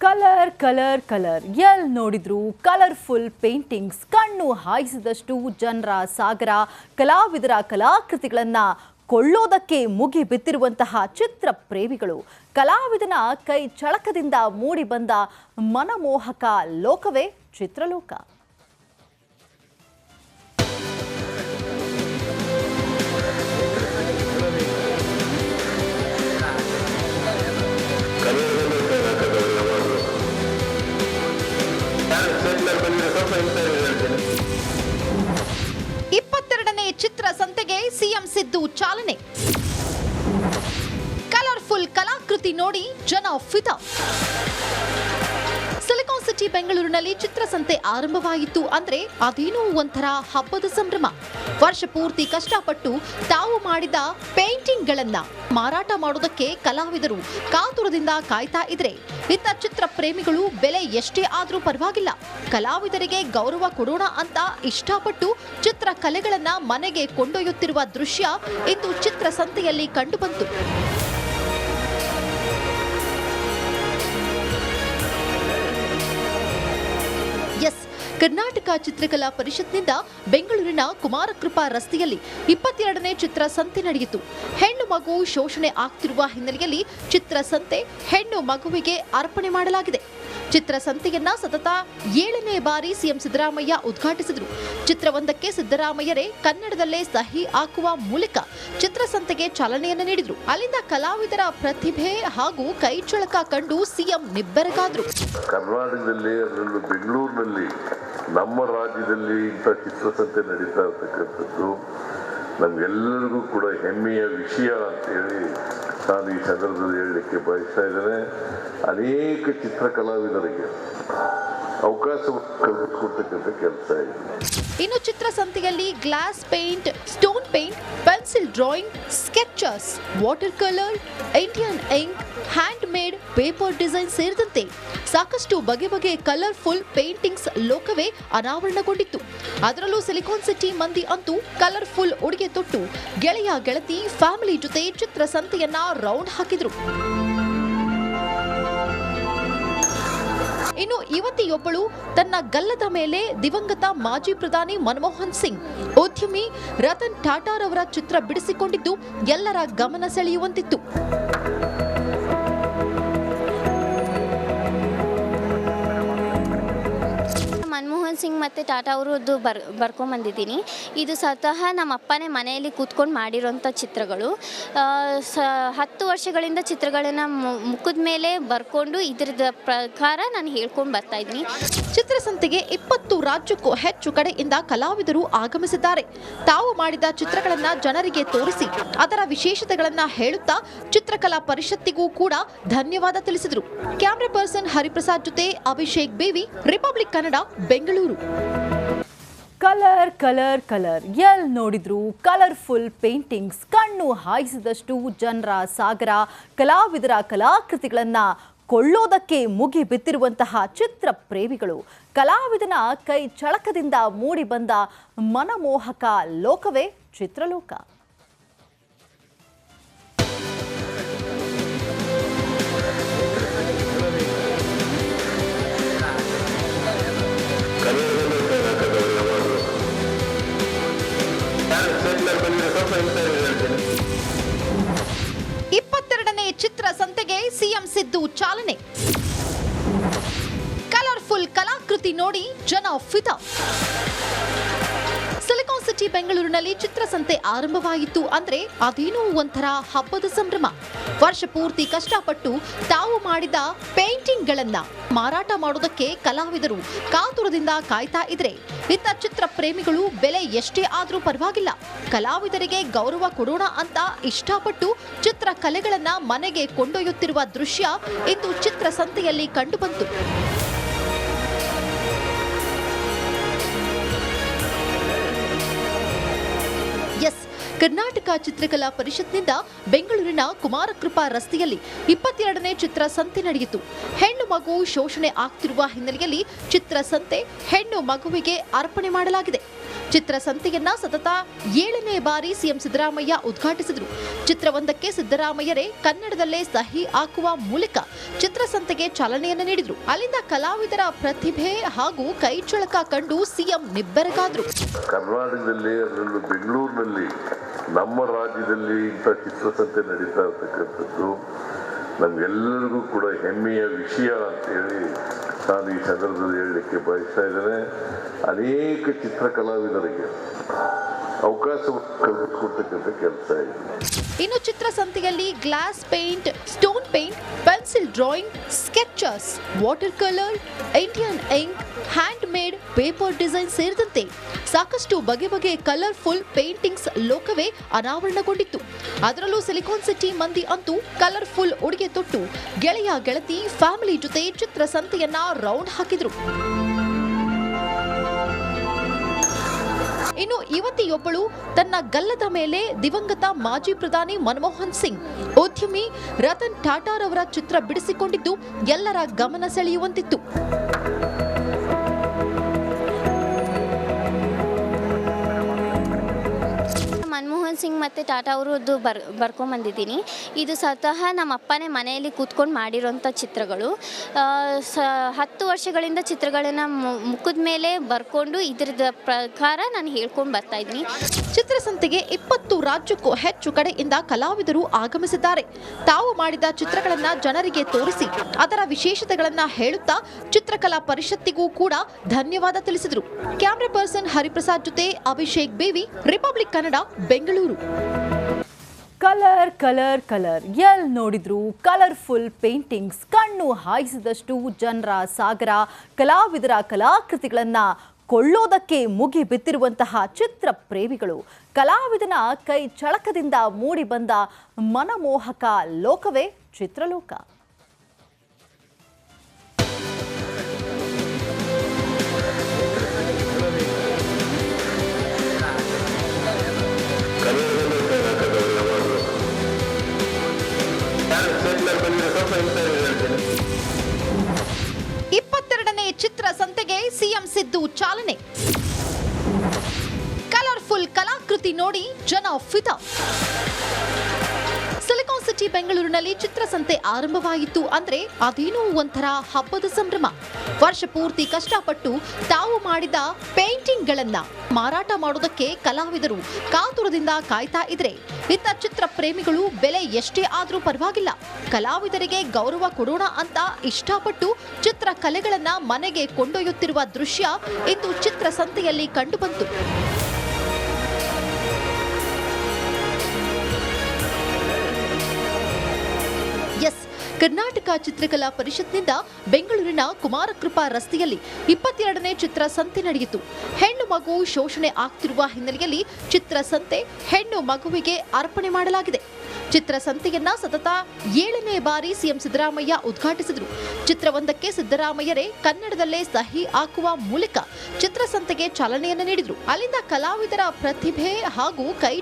Colour colour colour ಎಲ್ ನೋಡಿದ್ರು colourful paintings ಕಣ್ಣು ಹಾಯಿಸಿದಷ್ಟು ಜನರ ಸಾಗರ ಕಲಾವಿದರ ಕಲಾಕೃತಿಗಳನ್ನ ಕೊಳ್ಳೋದಕ್ಕೆ ಮುಗಿ ಬಿತ್ತಿರುವಂತಹ ಚಿತ್ರ ಪ್ರೇಮಿಗಳು ಕಲಾವಿದನ ಕೈ ಚಳಕದಿಂದ ಮೂಡಿ ಬಂದ ಮನಮೋಹಕ ಲೋಕವೇ ಚಿತ್ರಲೋಕ. ಇಪ್ಪತ್ತೆರಡನೇ ಚಿತ್ರ ಸಂತೆಗೆ ಸಿಎಂ ಸಿದ್ದು ಚಾಲನೆ. ಕಲರ್ಫುಲ್ ಕಲಾಕೃತಿ ನೋಡಿ ಜನ ಫಿದಾ. ಸಿಲಿಕಾನ್ ಸಿಟಿ ಬೆಂಗಳೂರಿನಲ್ಲಿ ಚಿತ್ರಸಂತೆ ಆರಂಭವಾಯಿತು ಅಂದ್ರೆ ಅದೇನೋ ಒಂಥರ ಹಬ್ಬದ ಸಂಭ್ರಮ. ವರ್ಷ ಪೂರ್ತಿ ಕಷ್ಟಪಟ್ಟು ತಾವು ಮಾಡಿದ ಪೇಂಟಿಂಗ್ಗಳನ್ನ ಮಾರಾಟ ಮಾಡೋದಕ್ಕೆ ಕಲಾವಿದರು ಕಾತುರದಿಂದ ಕಾಯ್ತಾ ಇದ್ರೆ, ಇತ್ತ ಚಿತ್ರ ಪ್ರೇಮಿಗಳು ಬೆಲೆ ಎಷ್ಟೇ ಆದ್ರೂ ಪರವಾಗಿಲ್ಲ, ಕಲಾವಿದರಿಗೆ ಗೌರವ ಕೊಡೋಣ ಅಂತ ಇಷ್ಟಪಟ್ಟು ಚಿತ್ರ ಕಲೆಗಳನ್ನ ಮನೆಗೆ ಕೊಂಡೊಯ್ಯುತ್ತಿರುವ ದೃಶ್ಯ ಇಂದು ಚಿತ್ರಸಂತೆಯಲ್ಲಿ ಕಂಡುಬಂತು. ಎಸ್, ಕರ್ನಾಟಕ ಚಿತ್ರಕಲಾ ಪರಿಷತ್ನಿಂದ ಬೆಂಗಳೂರಿನ ಕುಮಾರಕೃಪಾ ರಸ್ತೆಯಲ್ಲಿ 22ನೇ ಚಿತ್ರಸಂತೆ ನಡೆಯಿತು. ಹೆಣ್ಣು ಮಗು ಶೋಷಣೆ ಆಗ್ತಿರುವ ಹಿನ್ನೆಲೆಯಲ್ಲಿ ಚಿತ್ರಸಂತೆ ಹೆಣ್ಣು ಮಗುವಿಗೆ ಅರ್ಪಣೆ ಮಾಡಲಾಗಿದೆ. ಚಿತ್ರಸಂತೆಯನ್ನ ಸತತ 7ನೇ ಬಾರಿ ಸಿಎಂ ಸಿದ್ದರಾಮಯ್ಯ ಉದ್ಘಾಟಿಸಿದರು. ಚಿತ್ರವೊಂದಕ್ಕೆ ಸಿದ್ದರಾಮಯ್ಯರೇ ಕನ್ನಡದಲ್ಲೇ ಸಹಿ ಹಾಕುವ ಮೂಲಕ ಚಿತ್ರಸಂತೆಗೆ ಚಾಲನೆಯನ್ನು ನೀಡಿದರು. ಅಲ್ಲಿಂದ ಕಲಾವಿದರ ಪ್ರತಿಭೆ ಹಾಗೂ ಕೈಚಳಕ ಕಂಡು ಸಿಎಂ ನಿಬ್ಬೆರಗಾದರು. ಕರ್ನಾಟಕದಲ್ಲಿ, ಅದರಲ್ಲೂ ಬೆಂಗಳೂರಿನಲ್ಲಿ, ನಮ್ಮ ರಾಜ್ಯದಲ್ಲಿ ಇಂಥ ಚಿತ್ರಸಂತೆ ನಡೀತಾ ಇರ್ತಕ್ಕಂಥದ್ದು ನಮ್ಗೆಲ್ಲರಿಗೂ ಕೂಡ ಹೆಮ್ಮೆಯ ವಿಷಯ ಅಂತೇಳಿ ನಾನು ಈ ಸಂದರ್ಭದಲ್ಲಿ ಹೇಳಲಿಕ್ಕೆ ಬಯಸ್ತಾ ಇದ್ದೇನೆ. ಅನೇಕ ಚಿತ್ರಕಲಾವಿದರಿಗೆ ಅವಕಾಶ ಕಲ್ಪಿಸಿಕೊಡ್ತಕ್ಕಂಥ ಕೆಲಸ ಇದೆ. ಇನ್ನು ಚಿತ್ರಸಂತೆಯಲ್ಲಿ glass paint, stone paint, pencil drawing, sketches, water colour, Indian ink, hand made paper design ಸೇರಿದಂತೆ ಸಾಕಷ್ಟು ಬಗೆ ಬಗೆ ಕಲರ್ಫುಲ್ ಪೇಂಟಿಂಗ್ಸ್ ಲೋಕವೇ ಅನಾವರಣಗೊಂಡಿತ್ತು. ಅದರಲ್ಲೂ ಸಿಲಿಕಾನ್ ಸಿಟಿ ಮಂದಿ ಅಂತೂ ಕಲರ್ಫುಲ್ ಉಡುಗೆ ತೊಟ್ಟು ಗೆಳೆಯ ಗೆಳತಿ ಫ್ಯಾಮಿಲಿ ಜೊತೆ ಚಿತ್ರಸಂತೆಯನ್ನ ರೌಂಡ್ ಹಾಕಿದ್ರು. ಇನ್ನು ಯುವತಿಯೊಬ್ಬಳು ತನ್ನ ಗಲ್ಲದ ಮೇಲೆ ದಿವಂಗತ ಮಾಜಿ ಪ್ರಧಾನಿ ಮನಮೋಹನ್ ಸಿಂಗ್, ಉದ್ಯಮಿ ರತನ್ ಟಾಟಾರವರ ಚಿತ್ರ ಬಿಡಿಸಿಕೊಂಡಿದ್ದು ಎಲ್ಲರ ಗಮನ ಸೆಳೆಯುವಂತಿತ್ತು. ಮನಮೋಹನ್ ಸಿಂಗ್ ಮತ್ತು ಟಾಟಾ ಅವರದ್ದು ಬರ್ಕೊಂಬಂದಿದ್ದೀನಿ. ಇದು ಸ್ವತಃ ನಮ್ಮ ಅಪ್ಪನೇ ಮನೆಯಲ್ಲಿ ಕೂತ್ಕೊಂಡು ಮಾಡಿರೋಂಥ ಚಿತ್ರಗಳು. 10 ವರ್ಷಗಳಿಂದ ಚಿತ್ರಗಳನ್ನು ಮುಖದ ಮೇಲೆ ಬರ್ಕೊಂಡು ಇದರದ ಪ್ರಕಾರ ನಾನು ಹೇಳ್ಕೊಂಡು ಬರ್ತಾ ಇದ್ದೀನಿ. ಚಿತ್ರಸಂತೆಗೆ 20 ರಾಜ್ಯಕ್ಕೂ ಹೆಚ್ಚು ಕಡೆಯಿಂದ ಕಲಾವಿದರು ಆಗಮಿಸಿದ್ದಾರೆ. ತಾವು ಮಾಡಿದ ಚಿತ್ರಗಳನ್ನು ಜನರಿಗೆ ತೋರಿಸಿ ಅದರ ವಿಶೇಷತೆಗಳನ್ನು ಹೇಳುತ್ತಾ ಚಿತ್ರಕಲಾ ಪರಿಷತ್ತಿಗೂ ಕೂಡ ಧನ್ಯವಾದ ತಿಳಿಸಿದರು. ಕ್ಯಾಮ್ರಾ ಪರ್ಸನ್ ಹರಿಪ್ರಸಾದ್ ಜೊತೆ Abhishek Bevi, Republic Kannada, Bengaluru. Colour colour colour ಎಲ್ ನೋಡಿದ್ರು ಕಲರ್ಫುಲ್ ಪೇಂಟಿಂಗ್ಸ್ ಕಣ್ಣು ಹಾಯಿಸಿದಷ್ಟು ಜನರ ಸಾಗರ ಕಲಾವಿದರ ಕಲಾಕೃತಿಗಳನ್ನ ಕೊಳ್ಳೋದಕ್ಕೆ ಮುಗಿ ಬಿತ್ತಿರುವಂತಹ ಚಿತ್ರ ಪ್ರೇಮಿಗಳು ಕಲಾವಿದನ ಕೈ ಚಳಕದಿಂದ ಮೂಡಿ ಬಂದ ಮನಮೋಹಕ ಲೋಕವೇ ಚಿತ್ರಲೋಕ. ಇಪ್ಪತ್ತೆರಡನೇ ಚಿತ್ರ ಸಂತೆಗೆ ಸಿಎಂ ಸಿದ್ದು ಚಾಲನೆ. ಕಲರ್ಫುಲ್ ಕಲಾಕೃತಿ ನೋಡಿ ಜನ ಫಿದಾ. ಸಿಲಿಕಾನ್ ಸಿಟಿ ಬೆಂಗಳೂರಿನಲ್ಲಿ ಚಿತ್ರಸಂತೆ ಆರಂಭವಾಯಿತು ಅಂದ್ರೆ ಅದೇನೋ ಒಂಥರ ಹಬ್ಬದ ಸಂಭ್ರಮ. ವರ್ಷ ಪೂರ್ತಿ ಕಷ್ಟಪಟ್ಟು ತಾವು ಮಾಡಿದ ಪೇಂಟಿಂಗ್ಗಳನ್ನ ಮಾರಾಟ ಮಾಡೋದಕ್ಕೆ ಕಲಾವಿದರು ಕಾತುರದಿಂದ ಕಾಯ್ತಾ ಇದ್ರೆ, ಇತ್ತ ಚಿತ್ರ ಪ್ರೇಮಿಗಳು ಬೆಲೆ ಎಷ್ಟೇ ಆದ್ರೂ ಪರವಾಗಿಲ್ಲ, ಕಲಾವಿದರಿಗೆ ಗೌರವ ಕೊಡೋಣ ಅಂತ ಇಷ್ಟಪಟ್ಟು ಚಿತ್ರ ಕಲೆಗಳನ್ನ ಮನೆಗೆ ಕೊಂಡೊಯ್ಯುತ್ತಿರುವ ದೃಶ್ಯ ಇಂದು ಚಿತ್ರಸಂತೆಯಲ್ಲಿ ಕಂಡುಬಂತು. ಎಸ್, ಕರ್ನಾಟಕ ಚಿತ್ರಕಲಾ ಪರಿಷತ್ನಿಂದ ಬೆಂಗಳೂರಿನ ಕುಮಾರಕೃಪಾ ರಸ್ತೆಯಲ್ಲಿ 22ನೇ ಚಿತ್ರಸಂತೆ ನಡೆಯಿತು. ಹೆಣ್ಣು ಮಗು ಶೋಷಣೆ ಆಗ್ತಿರುವ ಹಿನ್ನೆಲೆಯಲ್ಲಿ ಚಿತ್ರಸಂತೆ ಹೆಣ್ಣು ಮಗುವಿಗೆ ಅರ್ಪಣೆ ಮಾಡಲಾಗಿದೆ. ಚಿತ್ರಸಂತೆಯನ್ನ ಸತತ 7ನೇ ಬಾರಿ ಸಿಎಂ ಸಿದ್ದರಾಮಯ್ಯ ಉದ್ಘಾಟಿಸಿದರು. ಚಿತ್ರವೊಂದಕ್ಕೆ ಸಿದ್ದರಾಮಯ್ಯರೇ ಕನ್ನಡದಲ್ಲೇ ಸಹಿ ಹಾಕುವ ಮೂಲಕ ಚಿತ್ರಸಂತೆಗೆ ಚಾಲನೆಯನ್ನು ನೀಡಿದರು. ಅಲ್ಲಿಂದ ಕಲಾವಿದರ ಪ್ರತಿಭೆ ಹಾಗೂ ಕೈಚಳಕ ಕಂಡು ಸಿಎಂ ನಿಬ್ಬೆರಗಾದ್ರು. ಕರ್ನಾಟಕದಲ್ಲಿ ಅದರಲ್ಲೂ ಬೆಂಗಳೂರಿನಲ್ಲಿ ನಮ್ಮ ರಾಜ್ಯದಲ್ಲಿ ಇಂಥ ಚಿತ್ರಸಂತೆ ನಡೀತಾ ಇರ್ತಕ್ಕಂಥದ್ದು ನಮ್ಗೆಲ್ಲರಿಗೂ ಕೂಡ ಹೆಮ್ಮೆಯ ವಿಷಯ ಅಂತೇಳಿ ನಾನು ಈ ಸಂದರ್ಭದಲ್ಲಿ ಹೇಳಲಿಕ್ಕೆ ಬಯಸ್ತಾ ಇದ್ದೇನೆ. ಅನೇಕ ಚಿತ್ರಕಲಾವಿದರಿಗೆ ಅವಕಾಶ ಕಲ್ಪಿಸಿಕೊಡ್ತಕ್ಕಂಥ ಕೆಲಸ ಇದೆ. ಇನ್ನು ಚಿತ್ರಸಂತೆಯಲ್ಲಿ glass paint, stone paint, pencil drawing, sketches, water colour, Indian ink, hand made paper design ಸೇರಿದಂತೆ ಸಾಕಷ್ಟು ಬಗೆ ಬಗೆ ಕಲರ್ಫುಲ್ ಪೇಂಟಿಂಗ್ಸ್ ಲೋಕವೇ ಅನಾವರಣಗೊಂಡಿತ್ತು. ಅದರಲ್ಲೂ ಸಿಲಿಕಾನ್ ಸಿಟಿ ಮಂದಿ ಅಂತೂ ಕಲರ್ಫುಲ್ ಉಡುಗೆ ತೊಟ್ಟು ಗೆಳೆಯ ಗೆಳತಿ ಫ್ಯಾಮಿಲಿ ಜೊತೆ ಚಿತ್ರಸಂತೆಯನ್ನ ರೌಂಡ್ ಹಾಕಿದ್ರು. ಇನ್ನು ಯುವತಿಯೊಬ್ಬಳು ತನ್ನ ಗಲ್ಲದ ಮೇಲೆ ದಿವಂಗತ ಮಾಜಿ ಪ್ರಧಾನಿ ಮನಮೋಹನ್ ಸಿಂಗ್, ಉದ್ಯಮಿ ರತನ್ ಟಾಟಾರವರ ಚಿತ್ರ ಬಿಡಿಸಿಕೊಂಡಿದ್ದು ಎಲ್ಲರ ಗಮನ ಸೆಳೆಯುವಂತಿತ್ತು. ಮನಮೋಹನ್ ಸಿಂಗ್ ಮತ್ತು ಟಾಟಾ ಅವರದ್ದು ಬರ್ಕೊಂಬಂದಿದ್ದೀನಿ. ಇದು ಸ್ವತಃ ನಮ್ಮ ಅಪ್ಪನೇ ಮನೆಯಲ್ಲಿ ಕೂತ್ಕೊಂಡು ಮಾಡಿರೋಂಥ ಚಿತ್ರಗಳು. 10 ವರ್ಷಗಳಿಂದ ಚಿತ್ರಗಳನ್ನು ಮುಖದ ಮೇಲೆ ಬರ್ಕೊಂಡು ಇದರದ ಪ್ರಕಾರ ನಾನು ಹೇಳ್ಕೊಂಡು ಬರ್ತಾ ಇದ್ದೀನಿ. ಚಿತ್ರಸಂತೆಗೆ 20 ರಾಜ್ಯಕ್ಕೂ ಹೆಚ್ಚು ಕಡೆಯಿಂದ ಕಲಾವಿದರು ಆಗಮಿಸಿದ್ದಾರೆ. ತಾವು ಮಾಡಿದ ಚಿತ್ರಗಳನ್ನ ಜನರಿಗೆ ತೋರಿಸಿ ಅದರ ವಿಶೇಷತೆಗಳನ್ನ ಹೇಳುತ್ತಾ ಚಿತ್ರಕಲಾ ಪರಿಷತ್ತಿಗೂ ಕೂಡ ಧನ್ಯವಾದ ತಿಳಿಸಿದರು. ಕ್ಯಾಮರಾ ಪರ್ಸನ್ ಹರಿಪ್ರಸಾದ್ ಜೊತೆ Abhishek Bevi, Republic Kannada, Bengaluru. Colour colour colour ಎಲ್ ನೋಡಿದ್ರು ಕಲರ್ಫುಲ್ ಪೇಂಟಿಂಗ್ಸ್, ಕಣ್ಣು ಹಾಯಿಸಿದಷ್ಟು ಜನರ ಸಾಗರ, ಕಲಾವಿದರ ಕಲಾಕೃತಿಗಳನ್ನ ಕೊಳ್ಳೋದಕ್ಕೆ ಮುಗಿ ಬಿದ್ದಿರುವಂತಹ ಚಿತ್ರ ಪ್ರೇಮಿಗಳು, ಕಲಾವಿದನ ಕೈ ಚಳಕದಿಂದ ಮೂಡಿ ಬಂದ ಮನಮೋಹಕ ಲೋಕವೇ ಚಿತ್ರಲೋಕ. ಇಪ್ಪತ್ತೆರಡನೇ ಚಿತ್ರಸಂತೆಗೆ ಸಿಎಂ ಸಿದ್ದು ಚಾಲನೆ. ಕಲರ್ಫುಲ್ ಕಲಾಕೃತಿ ನೋಡಿ ಜನ ಫಿದಾ. ಸಿಲಿಕಾನ್ ಸಿಟಿ ಬೆಂಗಳೂರಿನಲ್ಲಿ ಚಿತ್ರಸಂತೆ ಆರಂಭವಾಯಿತು ಅಂದ್ರೆ ಅದೇನೋ ಒಂಥರ ಹಬ್ಬದ ಸಂಭ್ರಮ. ವರ್ಷ ಪೂರ್ತಿ ಕಷ್ಟಪಟ್ಟು ತಾವು ಮಾಡಿದ ಪೇಂಟಿಂಗ್ಗಳನ್ನ ಮಾರಾಟ ಮಾಡೋದಕ್ಕೆ ಕಲಾವಿದರು ಕಾತುರದಿಂದ ಕಾಯ್ತಾ ಇದ್ರೆ, ಇತ್ತ ಚಿತ್ರ ಪ್ರೇಮಿಗಳು ಬೆಲೆ ಎಷ್ಟೇ ಆದ್ರೂ ಪರವಾಗಿಲ್ಲ, ಕಲಾವಿದರಿಗೆ ಗೌರವ ಕೊಡೋಣ ಅಂತ ಇಷ್ಟಪಟ್ಟು ಚಿತ್ರ ಕಲೆಗಳನ್ನ ಮನೆಗೆ ಕೊಂಡೊಯ್ಯುತ್ತಿರುವ ದೃಶ್ಯ ಇಂದು ಚಿತ್ರಸಂತೆಯಲ್ಲಿ ಕಂಡುಬಂತು. ಎಸ್, ಕರ್ನಾಟಕ ಚಿತ್ರಕಲಾ ಪರಿಷತ್ನಿಂದ ಬೆಂಗಳೂರಿನ ಕುಮಾರಕೃಪಾ ರಸ್ತೆಯಲ್ಲಿ 22ನೇ ಚಿತ್ರಸಂತೆ ನಡೆಯಿತು. ಹೆಣ್ಣು ಮಗು ಶೋಷಣೆ ಆಗ್ತಿರುವ ಹಿನ್ನೆಲೆಯಲ್ಲಿ ಚಿತ್ರಸಂತೆ ಹೆಣ್ಣು ಮಗುವಿಗೆ ಅರ್ಪಣೆ ಮಾಡಲಾಗಿದೆ. ಚಿತ್ರಸಂತೆಯನ್ನ ಸತತ 7ನೇ ಬಾರಿ ಸಿಎಂ ಸಿದ್ದರಾಮಯ್ಯ ಉದ್ಘಾಟಿಸಿದರು. ಚಿತ್ರವೊಂದಕ್ಕೆ ಸಿದ್ದರಾಮಯ್ಯರೇ ಕನ್ನಡದಲ್ಲೇ ಸಹಿ ಹಾಕುವ ಮೂಲಕ ಚಿತ್ರಸಂತೆಗೆ ಚಾಲನೆಯನ್ನು ನೀಡಿದರು. ಅಲ್ಲಿಂದ ಕಲಾವಿದರ ಪ್ರತಿಭೆ ಹಾಗೂ ಕೈ